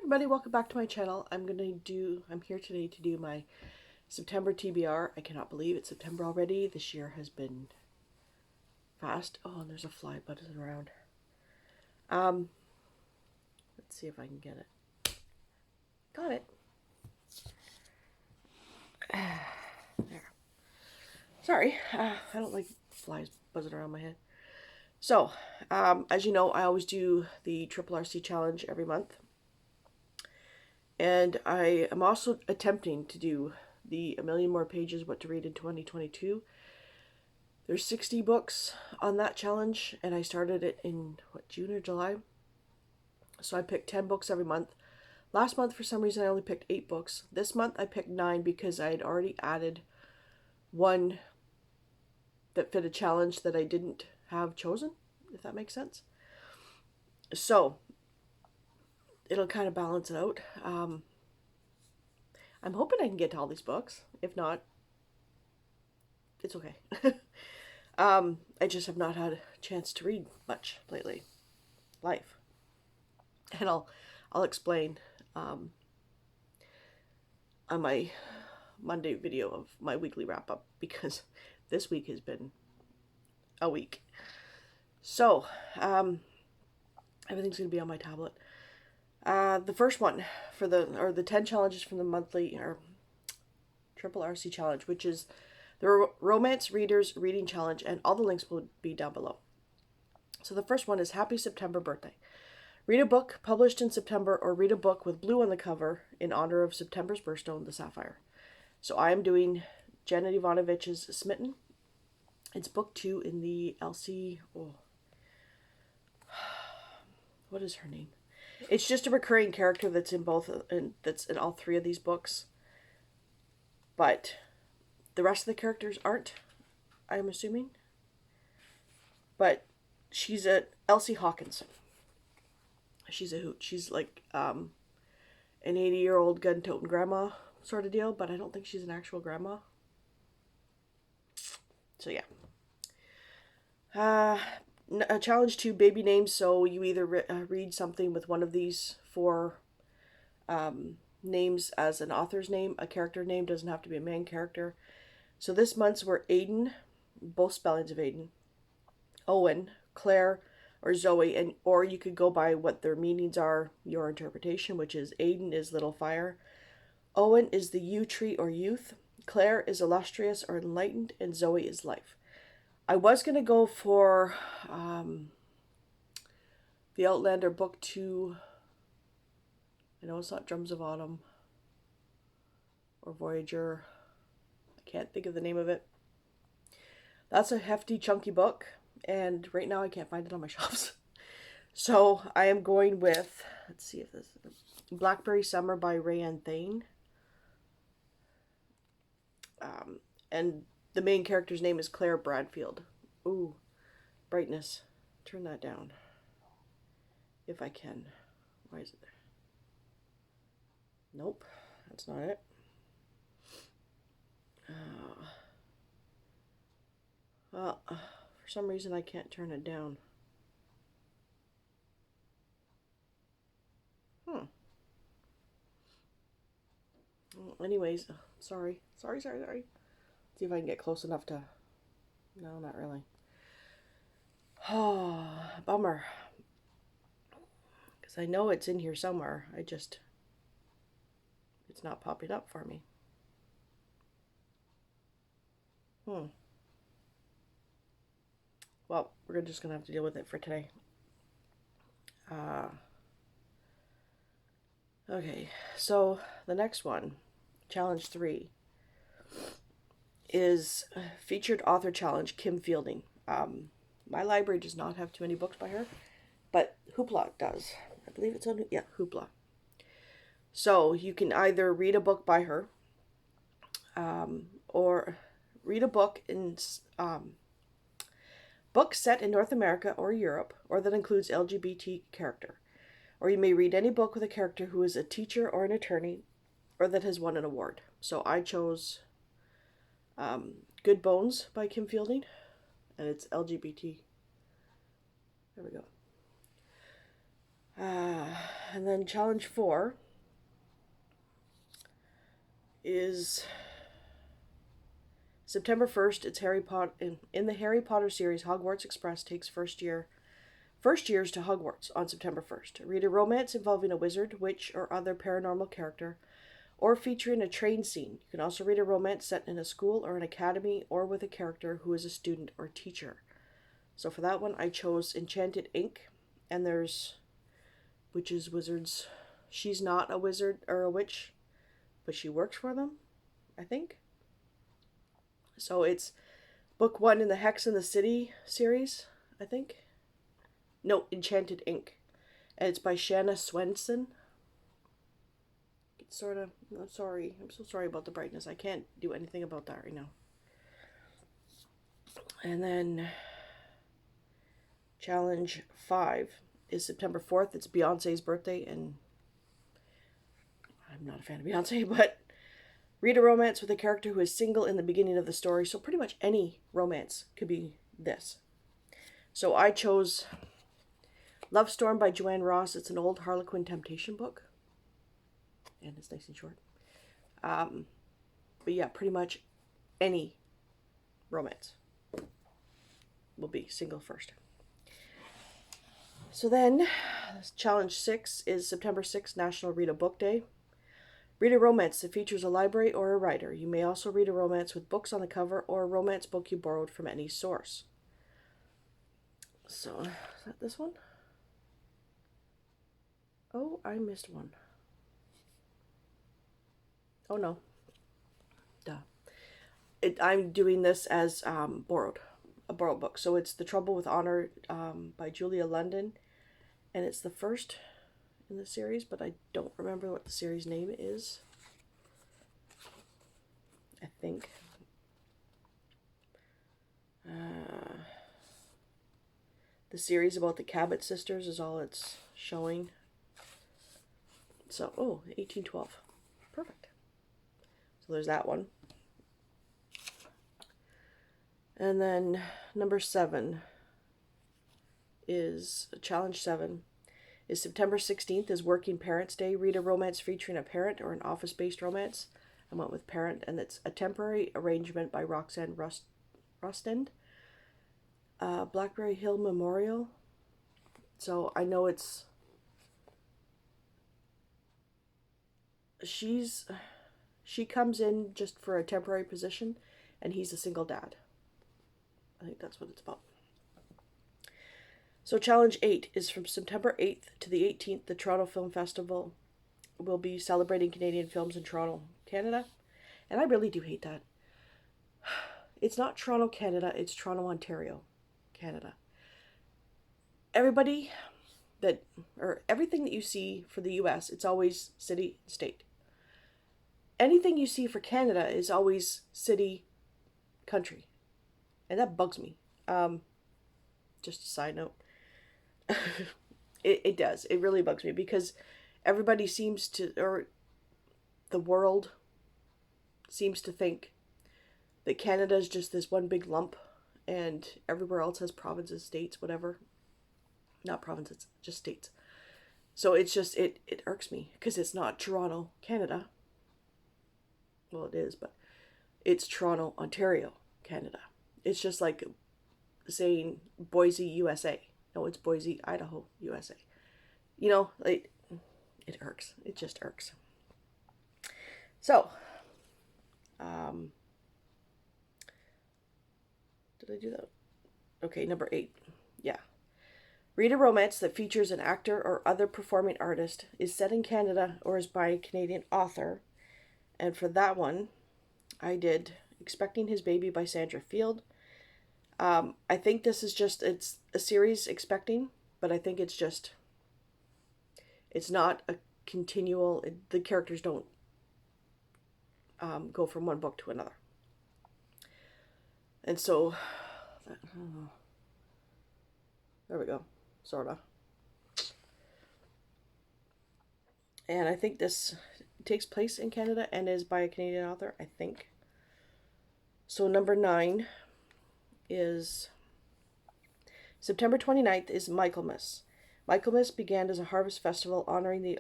everybody, welcome back to my channel. I'm here today to do my September TBR. I cannot believe it's September already. This year has been fast. Oh, and there's a fly buzzing around. Let's see if I can get it. Got it. There. Sorry, I don't like flies buzzing around my head. So, as you know, I always do the Triple RC challenge every month. And I am also attempting to do the A Million More Pages What to Read in 2022. There's 60 books on that challenge, and I started it in, June or July? So I picked 10 books every month. Last month, for some reason, I only picked 8 books. This month, I picked 9 because I had already added one that fit a challenge that I didn't have chosen, if that makes sense. So it'll kind of balance it out. I'm hoping I can get to all these books. If not, it's okay. I just have not had a chance to read much lately. Life. And I'll explain on my Monday video of my weekly wrap up, because this week has been a week. So, everything's going to be on my tablet. The first one for the 10 challenges from the monthly or Triple RC challenge, which is the Romance Readers Reading Challenge, and all the links will be down below. So the first one is Happy September Birthday. Read a book published in September, or read a book with blue on the cover in honor of September's birthstone, the sapphire. So I am doing Janet Ivanovich's Smitten. It's book 2 in the Elsie... Oh. What is her name? It's just a recurring character that's in that's in all 3 of these books. But the rest of the characters aren't, I'm assuming. But she's a Elsie Hawkins. She's a hoot. She's like an 80-year-old gun-toting grandma sort of deal, but I don't think she's an actual grandma. So yeah. Challenge 2, baby names. So you either read something with one of these 4 names as an author's name. A character name doesn't have to be a main character. So this month's were Aiden, both spellings of Aiden, Owen, Claire, or Zoe, or you could go by what their meanings are, your interpretation, which is Aiden is little fire, Owen is the yew tree or youth, Claire is illustrious or enlightened, and Zoe is life. I was going to go for the Outlander book 2. I know it's not Drums of Autumn or Voyager. I can't think of the name of it. That's a hefty, chunky book, and right now I can't find it on my shelves. So I am going with, let's see if this is Blackberry Summer by Rayanne Thane. And the main character's name is Claire Bradfield. Ooh, brightness. Turn that down. If I can. Why is it there? Nope, that's not it. Well, for some reason I can't turn it down. Well, anyways, sorry. See if I can get close enough to... No, not really. Oh, bummer. Because I know it's in here somewhere. It's not popping up for me. Well, we're just going to have to deal with it for today. Okay, so the next one, Challenge 3, is Featured Author Challenge, Kim Fielding. My library does not have too many books by her, but Hoopla does. I believe it's on, yeah, Hoopla. So you can either read a book by her, or read a book book set in North America or Europe, or that includes LGBT character. Or you may read any book with a character who is a teacher or an attorney, or that has won an award. So I chose Good Bones by Kim Fielding, and it's LGBT. There we go. And then challenge 4 is September 1st. It's Harry Potter. In the Harry Potter series, Hogwarts Express takes first years to Hogwarts on September 1st. Read a romance involving a wizard, witch, or other paranormal character, or featuring a train scene. You can also read a romance set in a school or an academy, or with a character who is a student or teacher. So for that one, I chose Enchanted Ink, and there's witches, wizards. She's not a wizard or a witch, but she works for them, I think. So it's book 1 in the Hex in the City series, I think. No, Enchanted Ink. And it's by Shanna Swenson. It's sort of, I'm sorry. I'm so sorry about the brightness. I can't do anything about that right now. And then challenge 5 is September 4th. It's Beyonce's birthday, and I'm not a fan of Beyonce, but read a romance with a character who is single in the beginning of the story. So pretty much any romance could be this. So I chose Love Storm by Joanne Ross. It's an old Harlequin Temptation book, and it's nice and short. But yeah, pretty much any romance will be single first. So then, challenge 6 is September 6th, National Read a Book Day. Read a romance that features a library or a writer. You may also read a romance with books on the cover or a romance book you borrowed from any source. So, is that this one? Oh, I missed one. Oh no. Duh. I'm doing this as a borrowed book. So it's The Trouble with Honor by Julia London. And it's the first in the series, but I don't remember what the series name is. I think. The series about the Cabot sisters is all it's showing. So, 1812. Perfect. So there's that one. And then number 7 is challenge 7 is September 16th is Working Parents Day. Read a romance featuring a parent or an office-based romance. I went with parent, and it's A Temporary Arrangement by Roxanne Rustend. Blackberry Hill Memorial. So I know it's she comes in just for a temporary position, and he's a single dad. I think that's what it's about. So challenge 8 is from September 8th to the 18th. The Toronto Film Festival will be celebrating Canadian films in Toronto, Canada. And I really do hate that. It's not Toronto, Canada. It's Toronto, Ontario, Canada. Everything that you see for the US, it's always city, state. Anything you see for Canada is always city, country. And that bugs me. Just a side note. It does. It really bugs me because everybody seems to, or the world seems to think that Canada is just this one big lump and everywhere else has provinces, states, whatever. Not provinces, just states. So it's just, it irks me because it's not Toronto, Canada. Well, it is, but it's Toronto, Ontario, Canada. It's just like saying Boise, USA. No, it's Boise, Idaho, USA. You know, like, it irks. It just irks. So, did I do that? Okay, number 8. Yeah. Read a romance that features an actor or other performing artist, is set in Canada, or is by a Canadian author. And for that one, I did Expecting His Baby by Sandra Field. I think this is just, it's a series, Expecting, but I think it's not a continual, the characters don't go from one book to another. And so, there we go, sorta. And I think this takes place in Canada and is by a Canadian author, I think. So number 9 is September 29th is Michaelmas. Michaelmas began as a harvest festival honoring the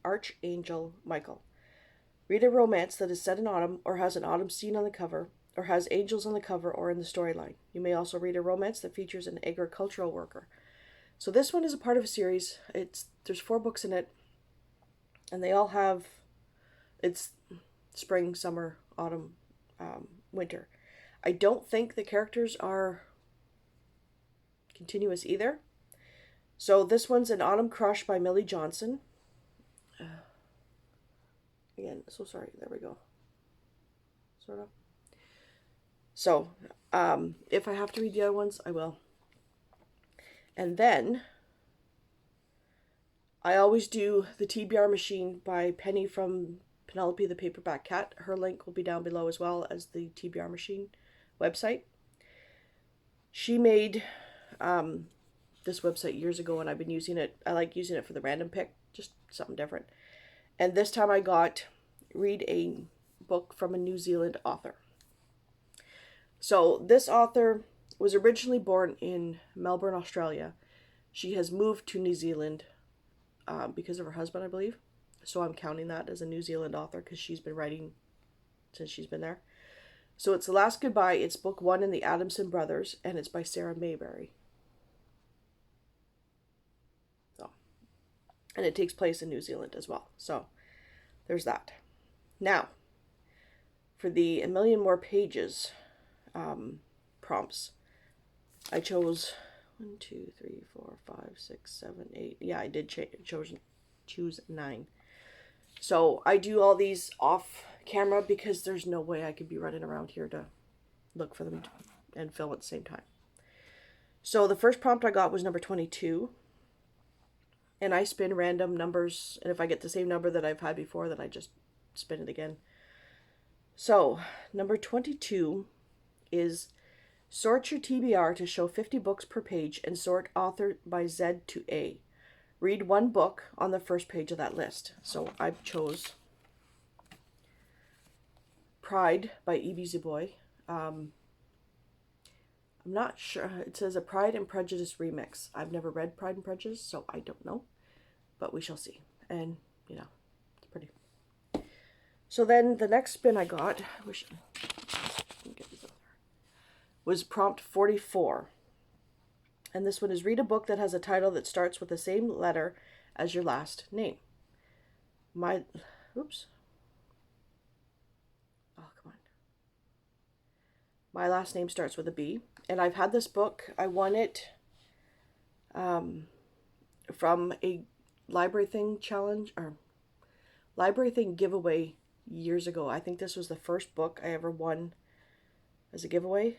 archangel Michael. Read a romance that is set in autumn or has an autumn scene on the cover or has angels on the cover or in the storyline. You may also read a romance that features an agricultural worker. So this one is a part of a series. There's 4 books in it, and they all have, it's spring, summer, autumn, winter. I don't think the characters are continuous either. So this one's An Autumn Crush by Millie Johnson. Again, so sorry. There we go. Sort of. So, if I have to read the other ones, I will. And then, I always do the TBR Machine by Penny from Penelope the Paperback Cat. Her link will be down below as well as the TBR Machine website. She made this website years ago, and I've been using it. I like using it for the random pick, just something different. And this time I got read a book from a New Zealand author. So this author was originally born in Melbourne, Australia. She has moved to New Zealand because of her husband, I believe. So I'm counting that as a New Zealand author because she's been writing since she's been there. So it's The Last Goodbye. It's book 1 in the Adamson Brothers, and it's by Sarah Mayberry. So, and it takes place in New Zealand as well. So there's that. Now, for the A Million More Pages prompts, I chose 1, 2, 3, 4, 5, 6, 7, 8. Yeah, I did choose 9. So I do all these off camera because there's no way I could be running around here to look for them and film at the same time. So the first prompt I got was number 22. And I spin random numbers, and if I get the same number that I've had before, then I just spin it again. So, number 22 is sort your TBR to show 50 books per page and sort author by Z to A. Read 1 book on the first page of that list. So I chose Pride by E.B. Ziboy. I'm not sure. It says a Pride and Prejudice remix. I've never read Pride and Prejudice, so I don't know. But we shall see. And, you know, it's pretty. So then the next spin I got, was prompt 44. And this one is read a book that has a title that starts with the same letter as your last name. My last name starts with a B. And I've had this book. I won it from a Library Thing challenge, or Library Thing giveaway years ago. I think this was the first book I ever won as a giveaway.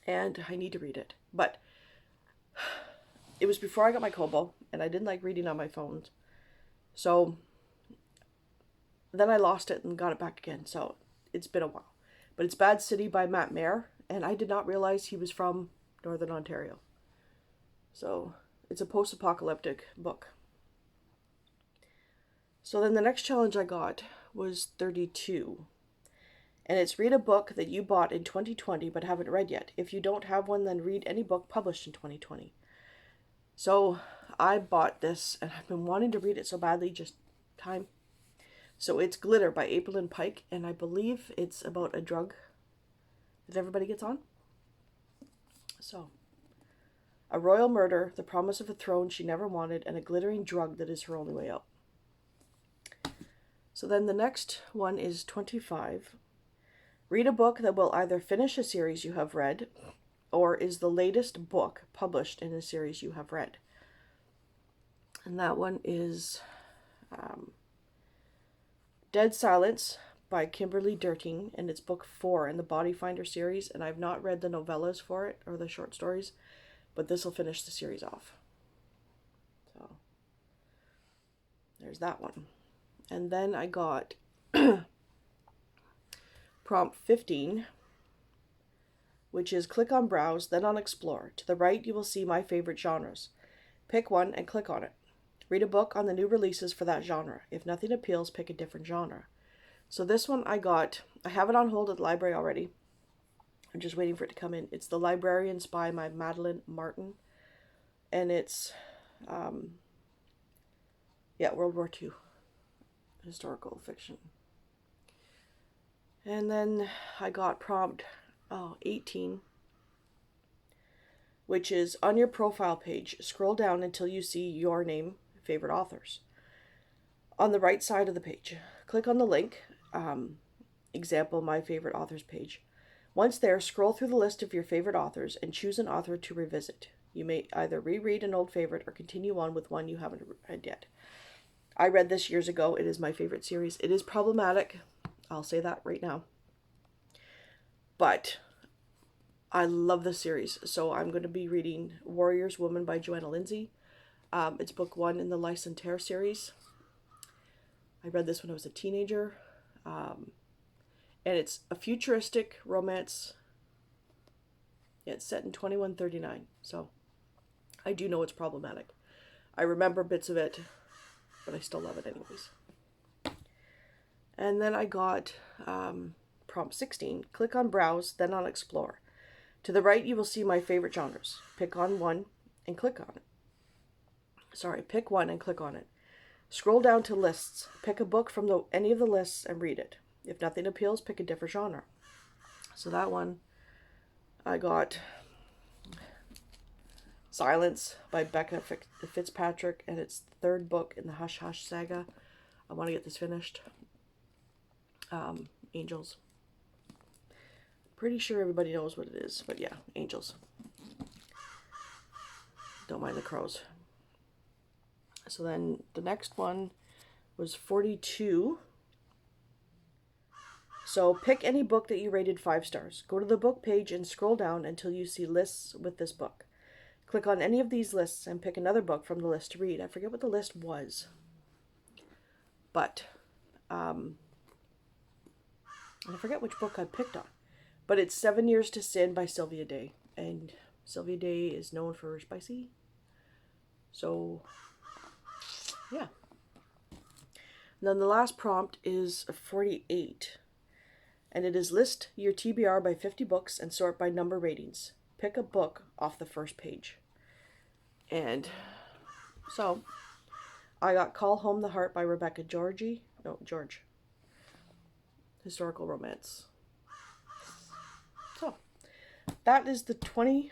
And I need to read it. But it was before I got my Kobo, and I didn't like reading on my phone. So then I lost it and got it back again. So it's been a while. But it's Bad City by Matt Mayer, and I did not realize he was from Northern Ontario. So it's a post-apocalyptic book. So then the next challenge I got was 32. And it's read a book that you bought in 2020 but haven't read yet. If you don't have one, then read any book published in 2020. So I bought this, and I've been wanting to read it so badly, just time. So it's Glitter by April Lynn Pike, and I believe it's about a drug that everybody gets on. So, a royal murder, the promise of a throne she never wanted, and a glittering drug that is her only way out. So then the next one is 25. Read a book that will either finish a series you have read or is the latest book published in a series you have read. And that one is Dead Silence by Kimberly Durting, and it's book 4 in the Body Finder series, and I've not read the novellas for it, or the short stories, but this will finish the series off. So, there's that one. And then I got prompt 15, which is click on Browse, then on Explore. To the right, you will see my favorite genres. Pick one and click on it. Read a book on the new releases for that genre. If nothing appeals, pick a different genre. So this one I have it on hold at the library already. I'm just waiting for it to come in. It's The Librarian Spy by Madeline Martin. and it's, World War II historical fiction. And then I got prompt 18, which is on your profile page, scroll down until you see your name, favorite authors. On the right side of the page, click on the link, example, my favorite authors page. Once there, scroll through the list of your favorite authors and choose an author to revisit. You may either reread an old favorite or continue on with one you haven't read yet. I read this years ago. It is my favorite series. It is problematic. I'll say that right now. But I love this series. So I'm going to be reading Warrior's Woman by Joanna Lindsay. It's book 1 in the Licentiaire series. I read this when I was a teenager. And it's a futuristic romance. Yeah, it's set in 2139. So I do know it's problematic. I remember bits of it, but I still love it anyways. And then I got prompt 16. Click on Browse, then on Explore. To the right, you will see my favorite genres. Pick on one and click on it. Pick one and click on it. Scroll down to lists. Pick a book from any of the lists and read it. If nothing appeals, pick a different genre. So that one, I got Silence by Becca Fitzpatrick, and it's the 3rd book in the Hush Hush saga. I want to get this finished. Angels. Pretty sure everybody knows what it is, but yeah, Angels. Don't mind the crows. So then the next one was 42. So pick any book that you rated 5 stars. Go to the book page and scroll down until you see lists with this book. Click on any of these lists and pick another book from the list to read. I forget what the list was. But, and I forget which book I picked on. But it's 7 Years to Sin by Sylvia Day. And Sylvia Day is known for spicy. So, yeah. And then the last prompt is 48. And it is list your TBR by 50 books and sort by number ratings. Pick a book off the first page. And so I got Call Home the Heart by Rebecca George. Historical romance. So that is the 10.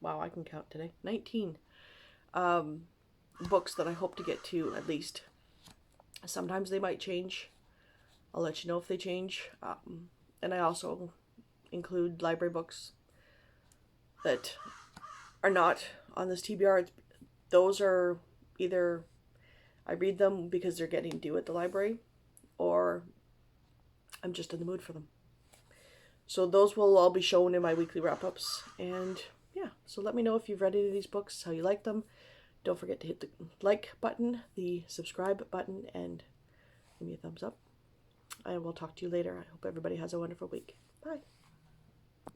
Wow, I can count today. 19 books that I hope to get to at least. Sometimes they might change. I'll let you know if they change. And I also include library books that are not on this TBR. Those are either I read them because they're getting due at the library, or I'm just in the mood for them. So those will all be shown in my weekly wrap-ups. And yeah, so let me know if you've read any of these books, how you like them. Don't forget to hit the like button, the subscribe button, and give me a thumbs up. I will talk to you later. I hope everybody has a wonderful week. Bye.